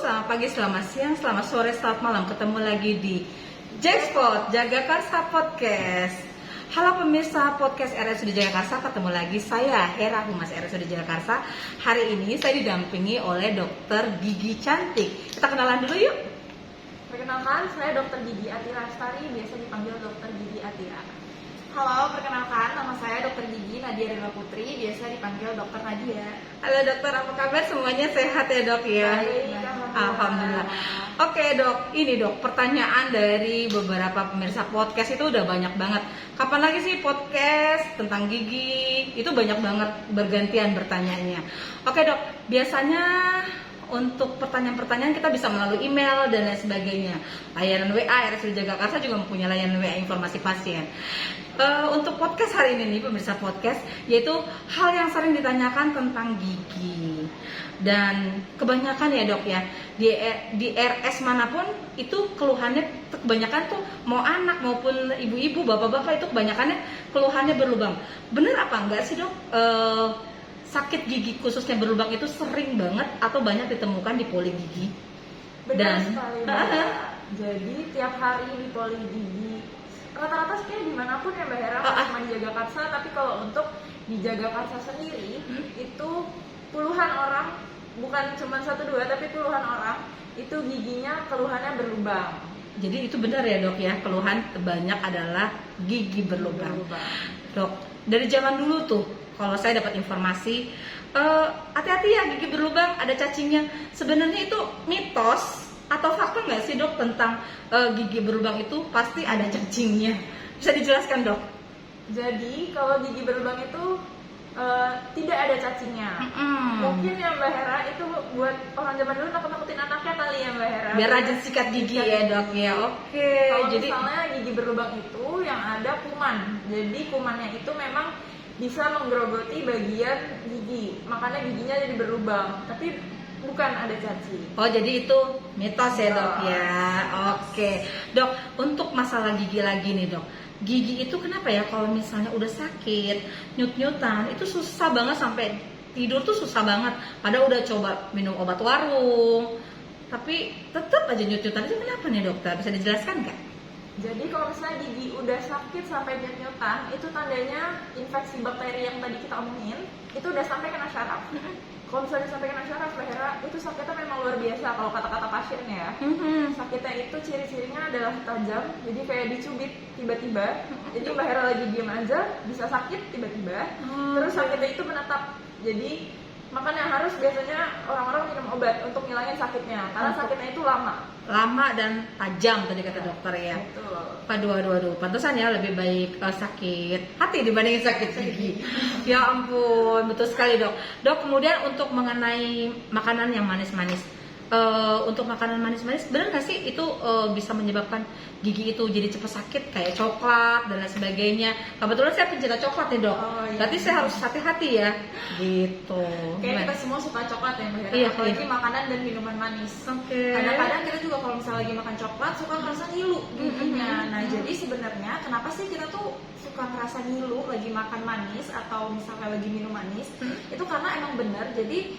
selamat pagi, selamat siang, selamat sore, selamat malam. Ketemu lagi di Jackpot Jagakarsa Podcast. Halo pemirsa podcast RSUD Jagakarsa, ketemu lagi saya Hera Humas RSUD Jagakarsa. Hari ini saya didampingi oleh Dokter Gigi Cantik. Kita kenalan dulu yuk. Perkenalkan, saya Dr. Gigi Atira Astari, biasa dipanggil Dr. Gigi Atira. Halo, perkenalkan, nama saya Dr. Gigi Nadia Rela Putri, biasa dipanggil Dr. Nadia. Halo dokter, apa kabar? Semuanya sehat ya dok ya? Baik, Alhamdulillah. Oke dok, ini dok, pertanyaan dari beberapa pemirsa podcast itu udah banyak banget. Kapan lagi sih podcast tentang gigi? Itu banyak banget bergantian bertanyanya. Oke dok, biasanya untuk pertanyaan-pertanyaan kita bisa melalui email dan lain sebagainya. Layanan WA RSUD Jagakarsa juga mempunyai layanan WA informasi pasien. Untuk podcast hari ini nih pemirsa podcast, yaitu hal yang sering ditanyakan tentang gigi. Dan kebanyakan ya dok ya, di RS manapun itu keluhannya kebanyakan tuh mau anak maupun ibu-ibu, bapak-bapak itu kebanyakannya keluhannya berlubang. Bener apa enggak sih dok? Sakit gigi khususnya berlubang itu sering banget atau banyak ditemukan di poli gigi? Benar sekali, Mbak. Jadi tiap hari di poli gigi rata-rata sih dimanapun ya Mbak Hera, cuma di Jagakarsa, tapi kalau untuk di Jagakarsa sendiri itu puluhan orang, bukan cuma 1-2 tapi puluhan orang itu giginya keluhannya berlubang. Jadi itu benar ya dok ya, keluhan terbanyak adalah gigi berlubang. Dok, dari zaman dulu tuh kalau saya dapat informasi, hati-hati ya gigi berlubang, ada cacingnya. Sebenarnya itu mitos atau fakta nggak sih dok tentang gigi berlubang itu pasti ada cacingnya? Bisa dijelaskan dok? Jadi kalau gigi berlubang itu tidak ada cacingnya. Mungkin ya Mbak Hera itu buat orang zaman dulu nakut-nakutin anaknya kali ya Mbak Hera. Biar rajin sikat gigi ya dok ya. Oke. Kalau Jadi misalnya gigi berlubang itu yang ada kuman. Jadi kumannya itu memang bisa menggerogoti bagian gigi, makanya giginya jadi berlubang. Tapi bukan ada cacing. oh jadi itu mitos ya dok ya. Oke dok, untuk masalah gigi lagi nih dok. Gigi itu kenapa ya kalau misalnya udah sakit, nyut-nyutan itu susah banget, sampai tidur tuh susah banget. Padahal udah coba minum obat warung, tapi tetap aja nyut-nyutan. Itu kenapa nih dokter? Bisa dijelaskan nggak? Jadi kalau misalnya gigi udah sakit sampai nyut-nyutan, itu tandanya infeksi bakteri yang tadi kita omongin itu udah sampai kena syaraf. Kalau misalnya sampai kena syaraf, Mbak Hera, itu sakitnya memang luar biasa kalau kata-kata pasien ya. Sakitnya itu ciri-cirinya adalah tajam, jadi kayak dicubit tiba-tiba. Jadi Mbak Hera lagi diem aja, bisa sakit tiba-tiba. Terus sakitnya itu menetap. Jadi makanya harus biasanya orang-orang minum obat untuk ngilangin sakitnya, karena sakitnya itu lama Dan tajam tadi kata dokter ya. Betul. Aduh, pantesan ya lebih baik sakit hati dibandingin sakit gigi. Ya ampun, betul sekali dok. Dok, kemudian untuk mengenai makanan yang manis-manis, untuk makanan manis-manis benar nggak sih itu bisa menyebabkan gigi itu jadi cepat sakit, kayak coklat dan lain sebagainya? Kebetulan saya pencinta coklat nih dok. Berarti saya harus hati-hati ya gitu. Kayak kita semua suka coklat ya Mbak Hera, Iya, apalagi iya. makanan dan minuman manis. Kadang-kadang kita juga kalau misalnya lagi makan coklat suka ngerasa ngilu giginya. Nah jadi sebenarnya kenapa sih kita tuh suka ngerasa ngilu lagi makan manis atau misalnya lagi minum manis? Itu karena emang benar, jadi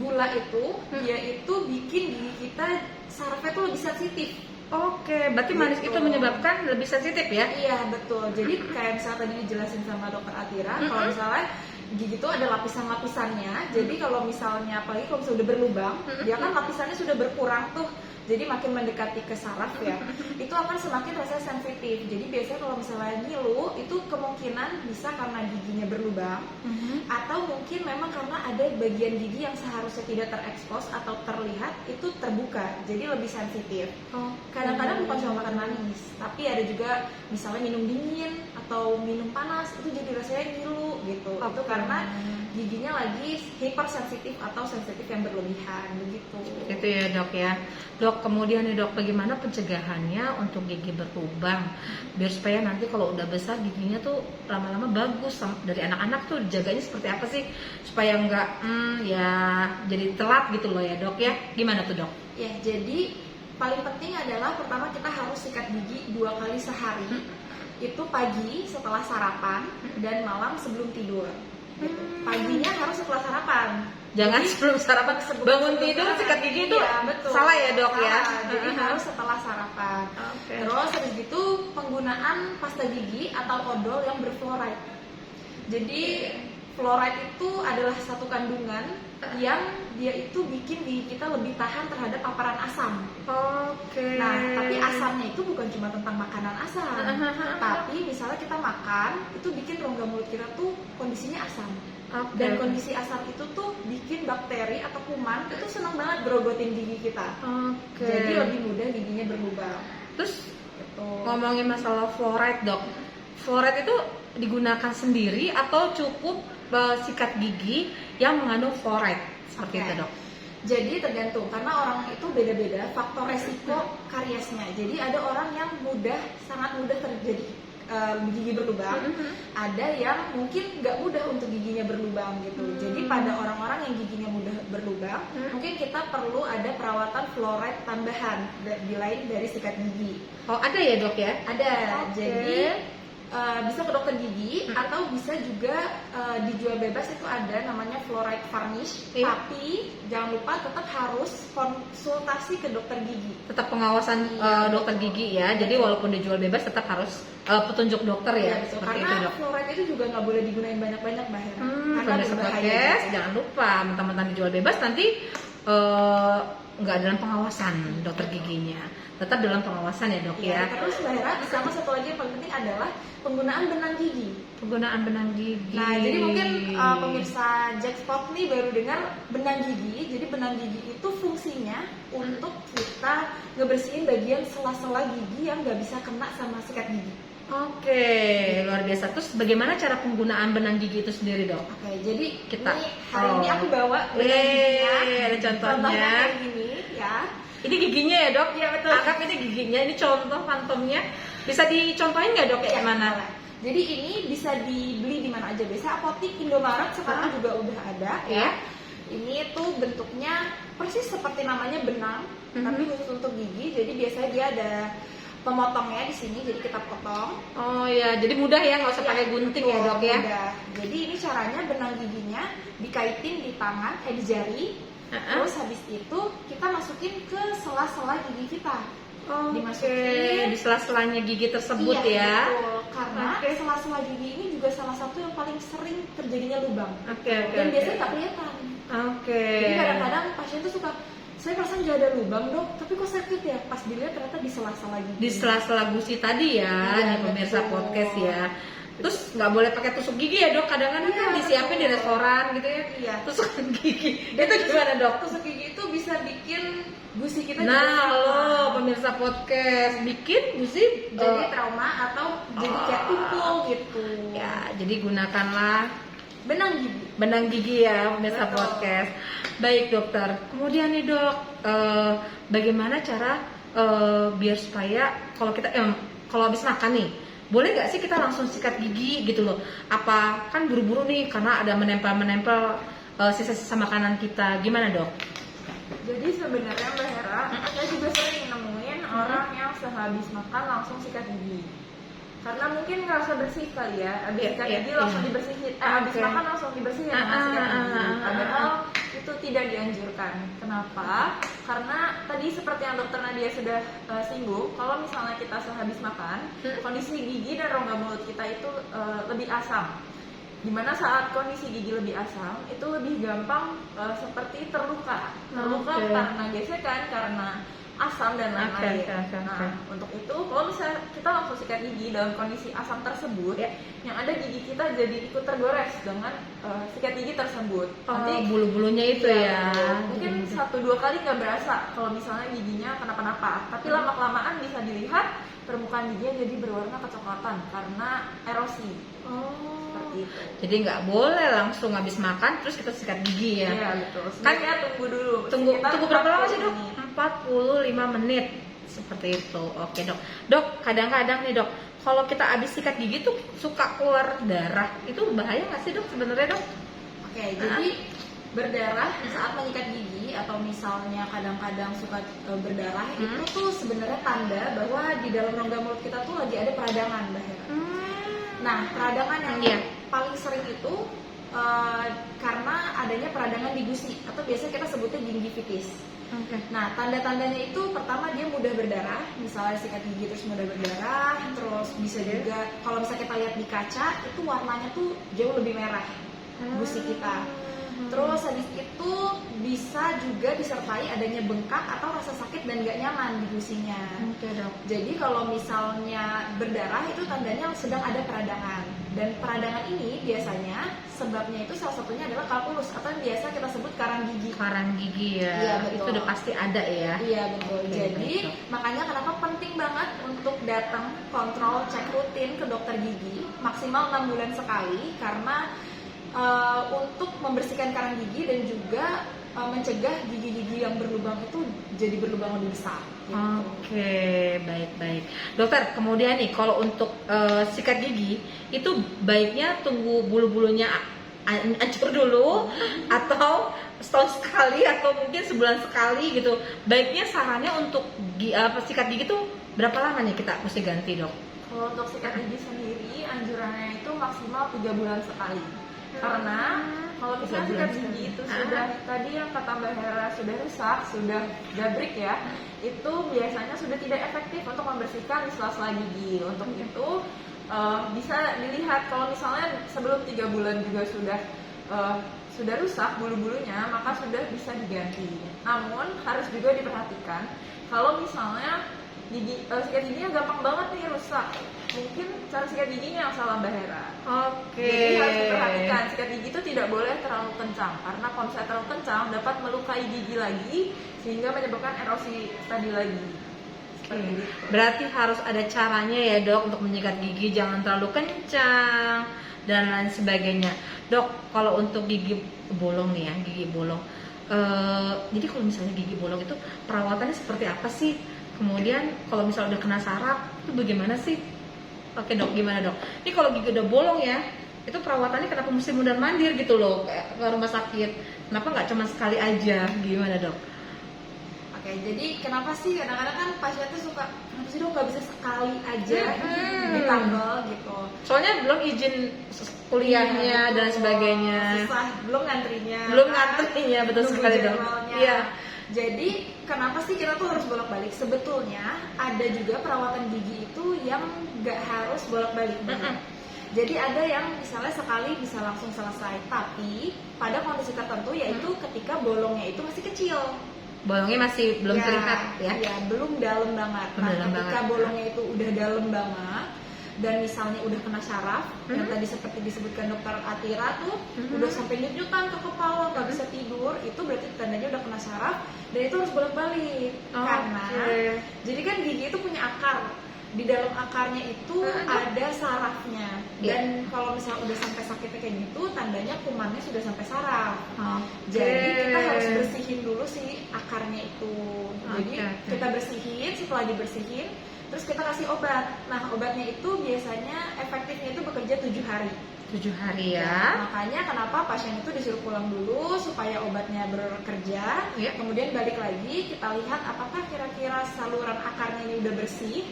gula itu dia itu bikin gigi kita sarafnya tuh lebih sensitif. Oke, berarti manis itu menyebabkan lebih sensitif ya? Iya betul. Jadi kayak misalnya tadi dijelasin sama dokter Atira, kalau misalnya gigi itu ada lapisan-lapisannya. Jadi kalau misalnya apalagi kalau misalnya udah berlubang, dia kan lapisannya sudah berkurang tuh. Jadi makin mendekati ke saraf ya, itu akan semakin rasanya sensitif. Jadi biasanya kalau misalnya ngilu, itu kemungkinan bisa karena giginya berlubang, atau mungkin memang karena ada bagian gigi yang seharusnya tidak terekspos atau terlihat itu terbuka, jadi lebih sensitif. Kadang-kadang bukan cuma makan manis, tapi ada juga misalnya minum dingin atau minum panas, itu jadi rasanya ngilu gitu. Itu karena giginya lagi hipersensitif atau sensitif yang berlebihan begitu. Itu ya dok ya. Dok, kemudian nih dok, bagaimana pencegahannya untuk gigi berlubang biar supaya nanti kalau udah besar giginya tuh lama-lama bagus? Dari anak-anak tuh jaganya seperti apa sih supaya nggak ya jadi telat gitu loh ya dok ya? Gimana tuh dok? Ya jadi paling penting adalah pertama kita harus sikat gigi 2 kali sehari. Itu pagi setelah sarapan dan malam sebelum tidur. Paginya harus setelah sarapan. Jangan sebelum sarapan, bangun sebelum tidur sarapan. sikat gigi itu Iya, betul. salah ya dok ya. Salah. Jadi harus setelah sarapan. Oke. Terus habis itu penggunaan pasta gigi atau odol yang berfluoride. Jadi fluoride itu adalah satu kandungan yang dia itu bikin gigi kita lebih tahan terhadap paparan asam. Oke. Nah, tapi asamnya itu bukan cuma tentang makanan asam, tapi misalnya kita makan itu bikin rongga mulut kita tuh kondisinya asam. Oke. Dan kondisi asam itu tuh bikin bakteri atau kuman itu senang banget gerogotin gigi kita. Oke. Jadi lebih mudah giginya berlubang. Terus Gitu. ngomongin masalah fluoride dok, fluoride itu digunakan sendiri atau cukup sikat gigi yang mengandung fluoride seperti Oke. itu dok? Jadi tergantung karena orang itu beda-beda faktor resiko kariesnya. Jadi ada orang yang sangat mudah terjadi gigi berlubang, ada yang mungkin nggak mudah untuk giginya berlubang gitu. Jadi pada orang-orang yang giginya mudah berlubang, mungkin kita perlu ada perawatan fluoride tambahan lain dari sikat gigi. Oh ada ya dok ya? Ada, Oke. jadi bisa ke dokter gigi atau bisa juga dijual bebas itu ada namanya fluoride varnish. Iya. Tapi jangan lupa tetap harus konsultasi ke dokter gigi. Tetap pengawasan dokter gigi ya. Jadi walaupun dijual bebas tetap harus petunjuk dokter ya. Iya, betul. Seperti Karena itu dok. fluoride itu juga nggak boleh digunain banyak-banyak Mbak Hera. Karena Pemirsa berbahaya podcast, juga. jangan lupa mentang-mentang dijual bebas nanti nggak dalam pengawasan dokter giginya. Tetap dalam pengawasan ya dok Iya, ya. terus Mbak Hera, sama satu lagi yang paling penting adalah penggunaan benang gigi. Penggunaan benang gigi. Nah, jadi mungkin pemirsa Jackpot nih baru dengar benang gigi. Jadi benang gigi itu fungsinya untuk kita ngebersihin bagian sela-sela gigi yang nggak bisa kena sama sikat gigi. Oke, luar biasa. Terus bagaimana cara penggunaan benang gigi itu sendiri dok? Oke, jadi Kita- ini hari ini aku bawa benang Yeay, giginya. ada contohnya. kayak gini ya. Ini giginya ya dok? Iya, betul. Anggap ini giginya, ini contoh fantomnya. Bisa dicontohin nggak dok kayak mana? Jadi ini bisa dibeli di mana aja. Biasa apotik Indomaret sekarang juga udah ada Iya. ya. Ini tuh bentuknya persis seperti namanya benang, tapi khusus untuk gigi. Jadi biasanya dia ada pemotongnya di sini, jadi kita potong. Oh ya, jadi mudah ya, nggak usah Iya, pakai gunting betul, ya dok ya? mudah. Jadi ini caranya benang giginya dikaitin di tangan, di jari. Terus habis itu kita masukin ke sela-sela gigi kita. Oke, Dimasukin. di sela-selanya gigi tersebut Iya, ya. betul. Karena Oke. sela-sela gigi ini juga salah satu yang paling sering terjadinya lubang. Oke, oke. Dan oke. biasanya nggak kelihatan. Oke. Jadi kadang-kadang pasien tuh suka, saya perasaan nggak ada lubang dok, tapi kok sakit ya? Pas dilihat ternyata di sela-sela gigi. Di sela-sela gusi tadi ya, Iya, nih pemirsa betul. podcast ya. Terus nggak boleh pakai tusuk gigi ya dok, kadang-kadang Iya, kan disiapin di betul. restoran gitu ya. Iya. Tusuk gigi. Itu gimana dok? Tusuk gigi itu bisa bikin gusi kita Nah, jadi halo trauma. pemirsa podcast, bikin gusi Jadi trauma atau jadi kayak tumpul gitu. ya, jadi gunakanlah Benang gigi. benang gigi ya pemirsa Betul. podcast. Baik dokter. Kemudian nih dok, bagaimana cara biar supaya kalau habis makan nih, boleh nggak sih kita langsung sikat gigi gitu loh? Apa kan buru-buru nih karena ada menempel sisa-sisa makanan kita, gimana dok? Jadi sebenarnya Mbak Hera, saya juga sering nemuin orang yang sehabis makan langsung sikat gigi. Karena mungkin ngerasa bersih kali ya, habis Iya, sikat iya, gigi langsung iya. dibersihin, habis Oke. makan langsung dibersihin dengan sikat gigi. ah. Padahal itu tidak dianjurkan. Kenapa? Karena tadi seperti yang dokter Nadia sudah singgung, kalau misalnya kita sehabis makan, kondisi gigi dan rongga mulut kita itu lebih asam. Dimana saat kondisi gigi lebih asam itu lebih gampang seperti terluka Oke. karena gesekan, karena asam dan lain-lain. Oke. Nah, untuk itu kalau misalnya kita langsung sikat gigi dalam kondisi asam tersebut, Ya. yang ada gigi kita jadi ikut tergores dengan sikat gigi tersebut. Oh, bulu-bulunya itu ya. Mungkin 1-2 kali nggak berasa kalau misalnya giginya kenapa-napa, tapi lama-kelamaan bisa dilihat permukaan giginya jadi berwarna kecoklatan karena erosi. Seperti itu. Jadi nggak boleh langsung habis makan terus kita sikat gigi ya. Iya, betul. Kan Sebaiknya tunggu dulu. Sekitar tunggu berapa lama sih 40 dok? menit. 45 menit seperti itu. Oke dok. Dok, kadang-kadang nih dok, kalau kita habis sikat gigi tuh suka keluar darah. Itu bahaya nggak sih dok sebenarnya dok? Oke, jadi berdarah saat menyikat gigi atau misalnya kadang-kadang suka berdarah itu tuh sebenarnya tanda bahwa di dalam rongga mulut kita tuh lagi ada peradangan, Mbak Hera. Nah, peradangan yang Iya. paling sering itu karena adanya peradangan di gusi atau biasa kita sebutnya gingivitis. Oke. Nah, tanda-tandanya itu pertama dia mudah berdarah, misalnya sikat gigi terus mudah berdarah, terus bisa juga kalau misalnya kita lihat di kaca itu warnanya tuh jauh lebih merah gusi kita. Terus habis itu bisa juga disertai adanya bengkak atau rasa sakit dan gak nyaman di gusinya. Oke, Dok. Jadi kalau misalnya berdarah itu tandanya sedang ada peradangan. Dan peradangan ini biasanya sebabnya itu salah satunya adalah kalkulus atau yang biasa kita sebut karang gigi. Karang gigi ya. Iya, betul. Itu udah pasti ada ya. Iya betul. Oke, Jadi baik, makanya kenapa penting banget untuk datang kontrol cek rutin ke dokter gigi maksimal 6 bulan sekali karena untuk membersihkan karang gigi dan juga mencegah gigi-gigi yang berlubang itu jadi berlubang lebih besar. Gitu. Oke, baik. Dokter, kemudian nih kalau untuk sikat gigi itu baiknya tunggu bulu-bulunya hancur dulu atau setahun sekali atau mungkin sebulan sekali gitu. Baiknya sarannya untuk sikat gigi itu berapa lama nih kita mesti ganti, Dok? Kalau untuk sikat gigi sendiri anjurannya itu maksimal 3 bulan sekali. Karena kalau misalnya sikat gigi itu sudah tadi yang kata Mbak Hera sudah rusak, sudah gabrik ya, itu biasanya sudah tidak efektif untuk membersihkan di sela-sela gigi. Untuk itu bisa dilihat kalau misalnya sebelum 3 bulan juga sudah rusak bulu-bulunya, maka sudah bisa diganti. Namun harus juga diperhatikan kalau misalnya sikat giginya gampang banget nih rusak, mungkin cara sikat giginya yang salah Mbak Hera. Oke. Jadi harus diperhatikan sikat gigi itu tidak boleh terlalu kencang karena kalau misalnya terlalu kencang dapat melukai gigi lagi sehingga menyebabkan erosi tadi lagi. Seperti itu. Berarti harus ada caranya ya, Dok, untuk menyikat gigi, jangan terlalu kencang dan lain sebagainya. Dok, kalau untuk gigi bolong nih ya, gigi bolong. Jadi kalau misalnya gigi bolong itu perawatannya seperti apa sih? Kemudian kalau misalnya udah kena saraf itu bagaimana sih? Oke, Dok, gimana, Dok? Ini kalau gigi udah bolong ya, itu perawatannya kenapa mesti mundar mandir gitu loh kayak ke rumah sakit? Kenapa nggak cuma sekali aja? Gimana, Dok? Oke, jadi kenapa sih kadang-kadang kan pasien tuh suka kenapa sih Dok nggak bisa sekali aja ditambal gitu? Soalnya belum izin kuliahnya Iya, dan betul. sebagainya. Susah, belum ngantrinya. Belum kan? ngantrinya, betul Nunggu sekali, Dok. jadwalnya. Iya. Jadi kenapa sih kita tuh harus bolak-balik? Sebetulnya ada juga perawatan gigi itu yang nggak harus bolak-balik. Jadi ada yang misalnya sekali bisa langsung selesai, tapi pada kondisi tertentu yaitu ketika bolongnya itu masih kecil. Bolongnya masih belum terlihat ya? Iya, belum dalam banget. Belum Nah, dalam ketika banget. bolongnya itu udah dalam banget dan misalnya udah kena saraf, yang tadi seperti disebutkan dokter Atira tuh udah sampai nyut-nyutan ke kepala, nggak bisa tidur, itu berarti tandanya udah kena saraf dan itu harus bolak-balik. Karena jadi kan gigi itu punya akar. Di dalam akarnya itu ada sarafnya dan kalau misalnya udah sampai sakitnya kayak gitu tandanya kumannya sudah sampai saraf. Jadi kita harus bersihin dulu si akarnya itu. Jadi kita bersihin, setelah dibersihin terus kita kasih obat. Nah, obatnya itu biasanya efektifnya itu bekerja 7 hari. 7 hari ya. Makanya kenapa pasien itu disuruh pulang dulu supaya obatnya bekerja. Ya. Kemudian balik lagi kita lihat apakah kira-kira saluran akarnya ini udah bersih.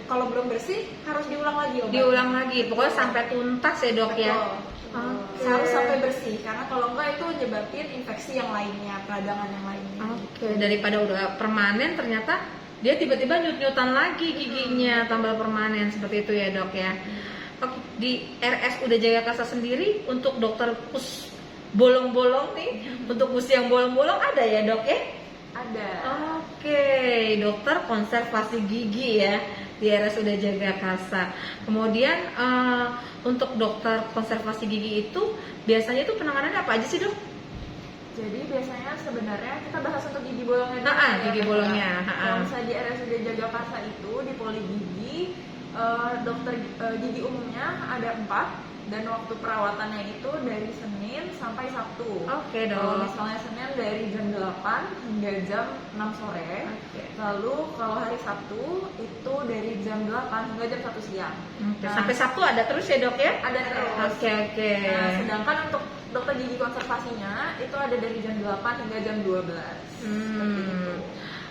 Kalau belum bersih harus diulang lagi obatnya. Diulang lagi, pokoknya sampai tuntas ya, Dok ya. Betul. Harus sampai bersih karena kalau enggak itu nyebabin infeksi yang lainnya, peradangan yang lainnya. Oke, daripada udah permanen ternyata dia tiba-tiba nyut-nyutan lagi giginya, tambal permanen seperti itu ya, Dok ya. Oke, di RS udah jaga kasa sendiri untuk dokter kus bolong-bolong nih, untuk kus yang bolong-bolong ada ya, Dok ya? Ada. Oke, dokter konservasi gigi ya di RSUD Jagakarsa. Kemudian untuk dokter konservasi gigi itu biasanya itu penanganannya apa aja sih, Dok? Jadi biasanya sebenarnya kita bahas untuk gigi bolongnya dulu. Gigi bolongnya. Kalau misalnya di RSUD Jagakarsa itu di Poli Gigi dokter gigi umumnya ada 4 dan waktu perawatannya itu dari Senin sampai Sabtu. Oke, Dok. Kalau misalnya Senin dari jam 8 hingga jam 6 sore. Oke. Lalu kalau hari Sabtu itu dari jam 8 hingga jam 1 siang. Nah, Sampai Sabtu ada terus ya, Dok ya? ada terus. Oke. Nah, sedangkan untuk dokter gigi konservasinya itu ada dari jam 8 hingga jam 12. Seperti itu.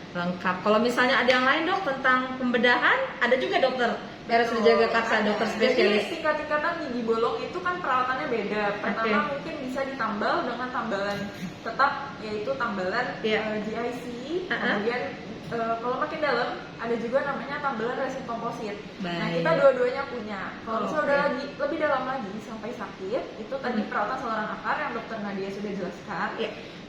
Lengkap. Kalau misalnya ada yang lain, Dok, tentang pembedahan, ada juga dokter harus dijaga kata dokter spesialis. Jadi tingkat-tingkatan gigi bolong itu kan perawatannya beda. Pertama mungkin bisa ditambal dengan tambalan tetap, yaitu tambalan GIC. Kemudian kalau makin dalam ada juga namanya tambalan resin komposit. Nah, kita dua-duanya punya. Kalau misalnya udah lebih dalam lagi sampai sakit, itu tadi perawatan saluran akar yang dokter Nadia sudah jelaskan.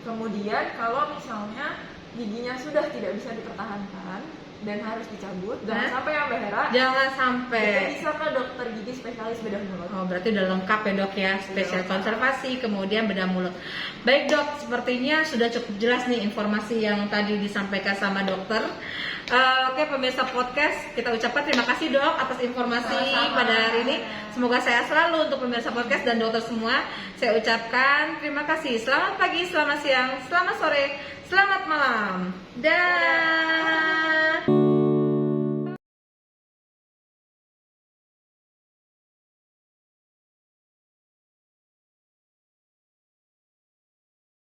Kemudian kalau misalnya giginya sudah tidak bisa dipertahankan dan harus dicabut, jangan sampai ya Mbak Hera. Jangan sampai. Kita bisa ke dokter gigi spesialis bedah mulut. Oh, berarti udah lengkap ya dok ya, spesial konservasi, kemudian bedah mulut. Baik dok, sepertinya sudah cukup jelas nih informasi yang tadi disampaikan sama dokter. Oke pemirsa podcast, kita ucapkan terima kasih dok atas informasi pada hari ini. Semoga sehat selalu untuk pemirsa podcast dan dokter semua. Saya ucapkan terima kasih. Selamat pagi, selamat siang, selamat sore, selamat malam. Dah.